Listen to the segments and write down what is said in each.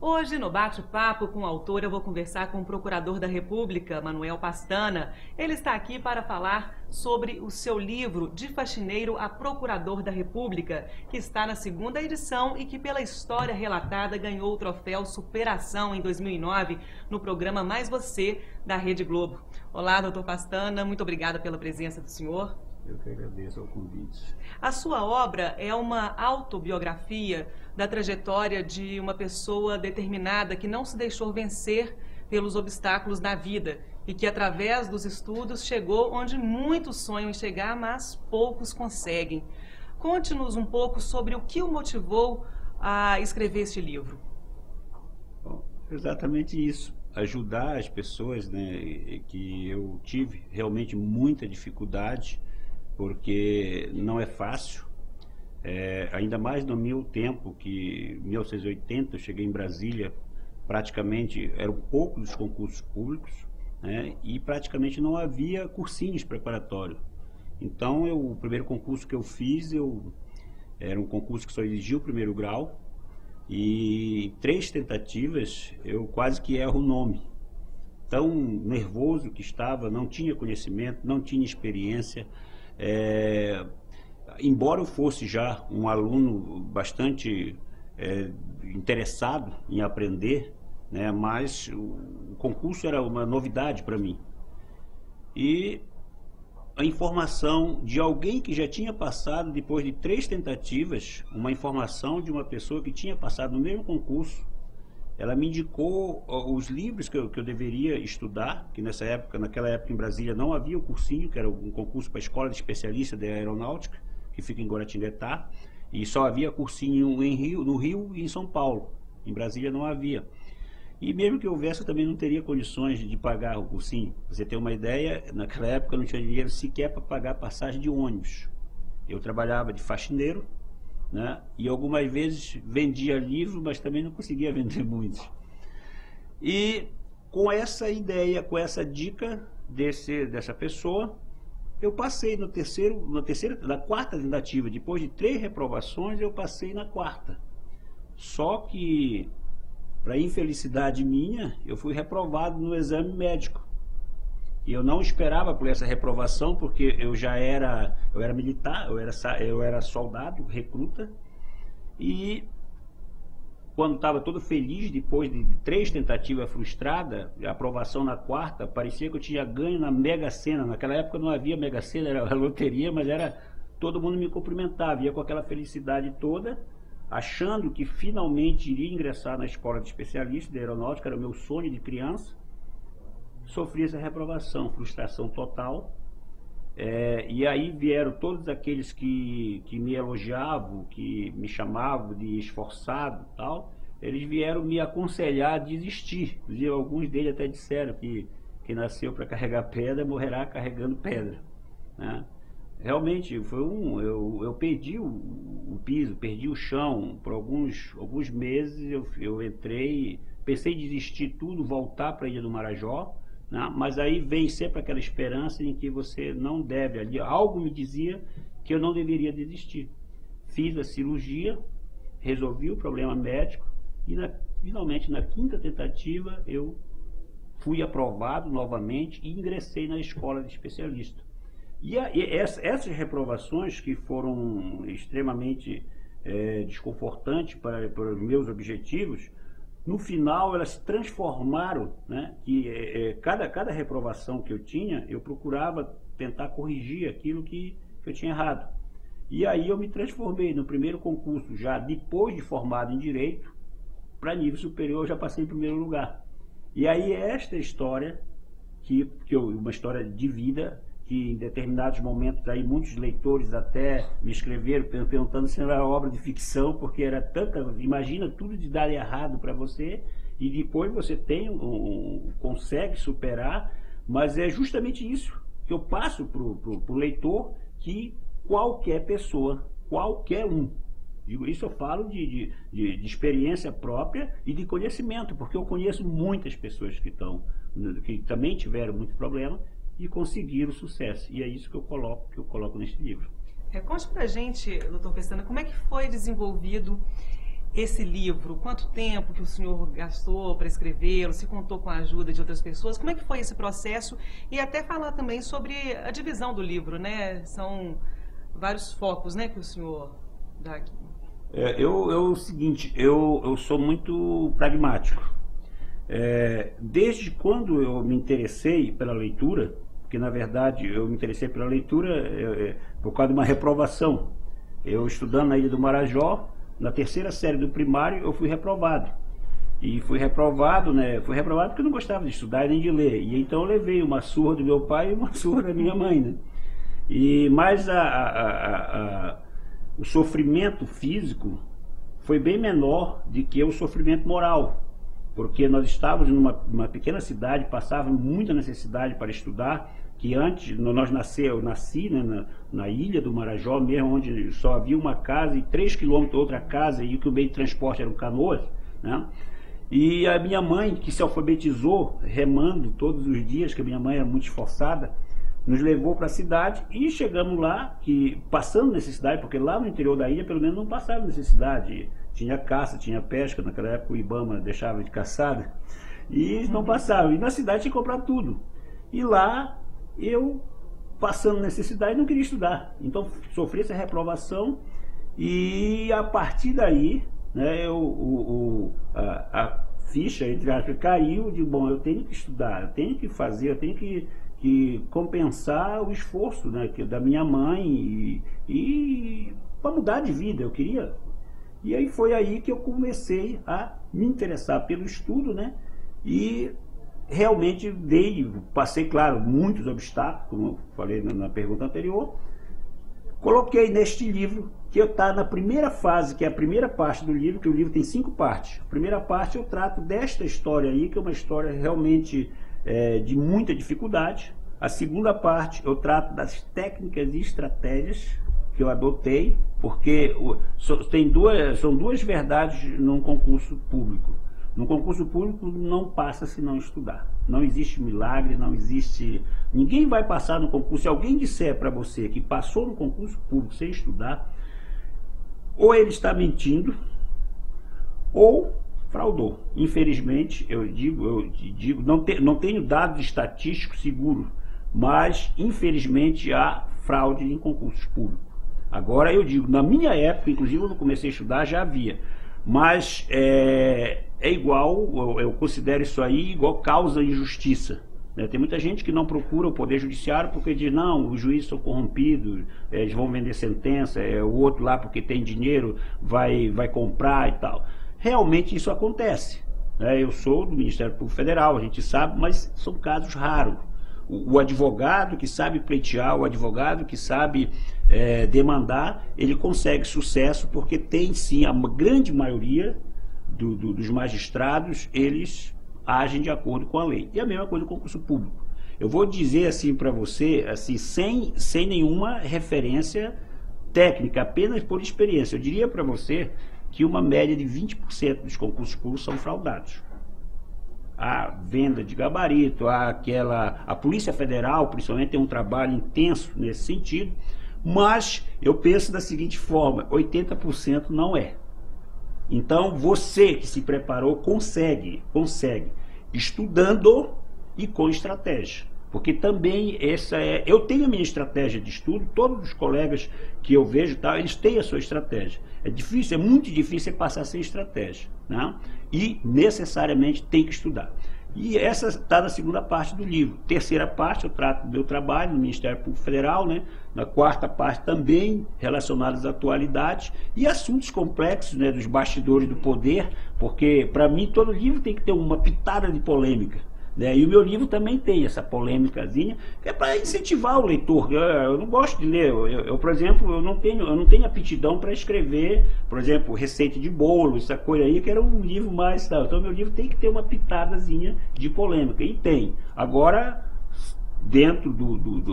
Hoje, no bate-papo com o autor, eu vou conversar com o Procurador da República, Manuel Pastana. Ele está aqui para falar sobre o seu livro De Faxineiro a Procurador da República, que está na segunda edição e que, pela história relatada, ganhou o troféu Superação em 2009 no programa Mais Você, da Rede Globo. Olá, doutor Pastana, muito obrigada pela presença do senhor. Eu que agradeço ao convite. A sua obra é uma autobiografia da trajetória de uma pessoa determinada que não se deixou vencer pelos obstáculos da vida e que, através dos estudos, chegou onde muitos sonham em chegar, mas poucos conseguem. Conte-nos um pouco sobre o que o motivou a escrever este livro. Bom, exatamente isso. Ajudar as pessoas, né, que eu tive realmente muita dificuldade, porque não é fácil, ainda mais no meu tempo, que em 1980 eu cheguei em Brasília, praticamente eram poucos os concursos públicos, né, e praticamente não havia cursinhos preparatórios. Então o primeiro concurso que eu fiz, era um concurso que só exigia o primeiro grau, e em 3 tentativas eu quase que erro o nome. Tão nervoso que estava, não tinha conhecimento, não tinha experiência. Embora eu fosse já um aluno bastante interessado em aprender, né, mas o concurso era uma novidade para mim. E a informação de alguém que já tinha passado, depois de 3 tentativas, uma informação de uma pessoa que tinha passado no mesmo concurso, ela me indicou os livros que eu deveria estudar, que naquela época em Brasília não havia o cursinho, que era um concurso para a Escola de Especialista de Aeronáutica, que fica em Guaratinguetá, e só havia cursinho no Rio e em São Paulo. Em Brasília não havia. E mesmo que houvesse, eu também não teria condições de pagar o cursinho. Pra você ter uma ideia, naquela época eu não tinha dinheiro sequer para pagar passagem de ônibus. Eu trabalhava de faxineiro, né? E algumas vezes vendia livro, mas também não conseguia vender muitos. E com essa ideia, com essa dica dessa pessoa, eu passei na 4ª tentativa. Depois de 3 reprovações, eu passei na 4ª. Só que, para infelicidade minha, eu fui reprovado no exame médico. E eu não esperava por essa reprovação, porque eu era militar, eu era soldado, recruta, e quando estava todo feliz, depois de 3 tentativas frustradas, a aprovação na 4ª, parecia que eu tinha ganho na Mega Sena. Naquela época não havia Mega Sena, era a loteria, mas todo mundo me cumprimentava, ia com aquela felicidade toda, achando que finalmente iria ingressar na Escola de Especialista de Aeronáutica, era o meu sonho de criança. Sofri essa reprovação, frustração total, e aí vieram todos aqueles que me elogiavam, que me chamavam de esforçado e tal, eles vieram me aconselhar a desistir. Inclusive, alguns deles até disseram que quem nasceu para carregar pedra morrerá carregando pedra, né? Realmente eu perdi o piso, perdi o chão por alguns meses. Eu entrei, pensei em desistir tudo, voltar para a Ilha do Marajó, né? Mas aí vem sempre aquela esperança em que você não deve ali. Algo me dizia que eu não deveria desistir. Fiz a cirurgia, resolvi o problema médico e finalmente na 5ª tentativa eu fui aprovado novamente e ingressei na Escola de Especialista. E essas reprovações, que foram extremamente desconfortantes para os meus objetivos, no final elas se transformaram, né? Cada reprovação que eu tinha, eu procurava tentar corrigir aquilo que eu tinha errado. E aí eu me transformei no primeiro concurso, já depois de formado em Direito, para nível superior eu já passei em primeiro lugar. E aí esta história, uma história de vida, que em determinados momentos aí muitos leitores até me escreveram perguntando se era obra de ficção, porque era tanta, imagina tudo de dar errado para você e depois você consegue superar. Mas é justamente isso que eu passo pro leitor, que qualquer pessoa, qualquer um, isso eu falo de experiência própria e de conhecimento, porque eu conheço muitas pessoas que também tiveram muito problema e conseguiram sucesso. E é isso que eu coloco neste livro. Conte pra gente, doutor Pestana, como é que foi desenvolvido esse livro? Quanto tempo que o senhor gastou para escrevê-lo? Se contou com a ajuda de outras pessoas? Como é que foi esse processo? E até falar também sobre a divisão do livro, né? São vários focos, né, que o senhor dá aqui. O seguinte, eu sou muito pragmático. Desde quando eu me interessei pela leitura, porque na verdade eu me interessei pela leitura por causa de uma reprovação. Eu estudando na Ilha do Marajó, na terceira série do primário, eu fui reprovado. E fui reprovado, né? Fui reprovado porque eu não gostava de estudar nem de ler. E então eu levei uma surra do meu pai e uma surra da minha mãe, né? Mas o sofrimento físico foi bem menor do que o sofrimento moral. Porque nós estávamos numa pequena cidade, passávamos muita necessidade para estudar, que antes, eu nasci, né, na Ilha do Marajó mesmo, onde só havia uma casa e 3 quilômetros outra casa, e que o meio de transporte eram canoas, né? E a minha mãe, que se alfabetizou remando todos os dias, que a minha mãe era muito esforçada, nos levou para a cidade e chegamos lá, passando necessidade, porque lá no interior da ilha pelo menos não passava necessidade. Tinha caça, tinha pesca, naquela época o Ibama deixava de caçada, e não passava. E na cidade tinha que comprar tudo. E lá eu, passando necessidade, não queria estudar. Então sofri essa reprovação e a partir daí, né, a ficha, entre aspas, caiu de, bom, eu tenho que estudar, eu tenho que fazer, eu tenho que compensar o esforço, né, da minha mãe e para mudar de vida, eu queria. E aí foi aí que eu comecei a me interessar pelo estudo, né? E realmente passei, claro, muitos obstáculos, como eu falei na pergunta anterior. Coloquei neste livro, que está na primeira fase, que é a primeira parte do livro, que o livro tem 5 partes. A primeira parte eu trato desta história aí, que é uma história realmente de muita dificuldade. A segunda parte eu trato das técnicas e estratégias que eu adotei, porque são duas verdades num concurso público. No concurso público não passa se não estudar. Não existe milagre, não existe... Ninguém vai passar no concurso. Se alguém disser para você que passou no concurso público sem estudar, ou ele está mentindo, ou fraudou. Infelizmente, eu digo, não tenho dados estatísticos seguros, mas infelizmente há fraude em concursos públicos. Agora eu digo, na minha época, inclusive quando comecei a estudar, já havia. Mas é igual, eu considero isso aí igual causa injustiça. Né? Tem muita gente que não procura o Poder Judiciário porque diz, não, os juízes são corrompidos, eles vão vender sentença, o outro lá porque tem dinheiro vai comprar e tal. Realmente isso acontece. Né? Eu sou do Ministério Público Federal, a gente sabe, mas são casos raros. O advogado que sabe pleitear, o advogado que sabe demandar, ele consegue sucesso porque tem sim, a grande maioria dos magistrados, eles agem de acordo com a lei. E a mesma coisa no concurso público. Eu vou dizer assim para você, assim, sem nenhuma referência técnica, apenas por experiência. Eu diria para você que uma média de 20% dos concursos públicos são fraudados. A venda de gabarito, a Polícia Federal, principalmente, tem um trabalho intenso nesse sentido, mas eu penso da seguinte forma, 80% não é. Então, você que se preparou consegue, estudando e com estratégia. Porque também eu tenho a minha estratégia de estudo, todos os colegas que eu vejo, eles têm a sua estratégia. É difícil, é muito difícil passar sem estratégia, né? E necessariamente tem que estudar. E essa está na segunda parte do livro. Terceira parte eu trato do meu trabalho no Ministério Público Federal, né? Na quarta parte também relacionados à atualidade e assuntos complexos, né, dos bastidores do poder, porque para mim todo livro tem que ter uma pitada de polêmica. Né? E o meu livro também tem essa polêmicazinha, que é para incentivar o leitor. Eu não gosto de ler, por exemplo, eu não tenho aptidão para escrever, por exemplo, receita de bolo, essa coisa aí, que era um livro mais tal. Então meu livro tem que ter uma pitadazinha de polêmica, e tem. Agora, dentro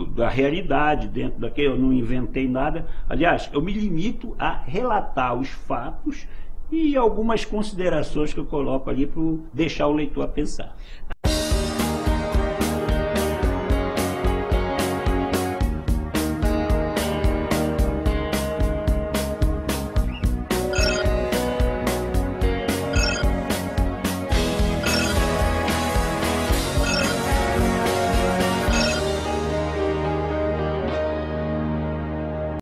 da realidade, dentro daquele, eu não inventei nada. Aliás, eu me limito a relatar os fatos e algumas considerações que eu coloco ali para deixar o leitor a pensar.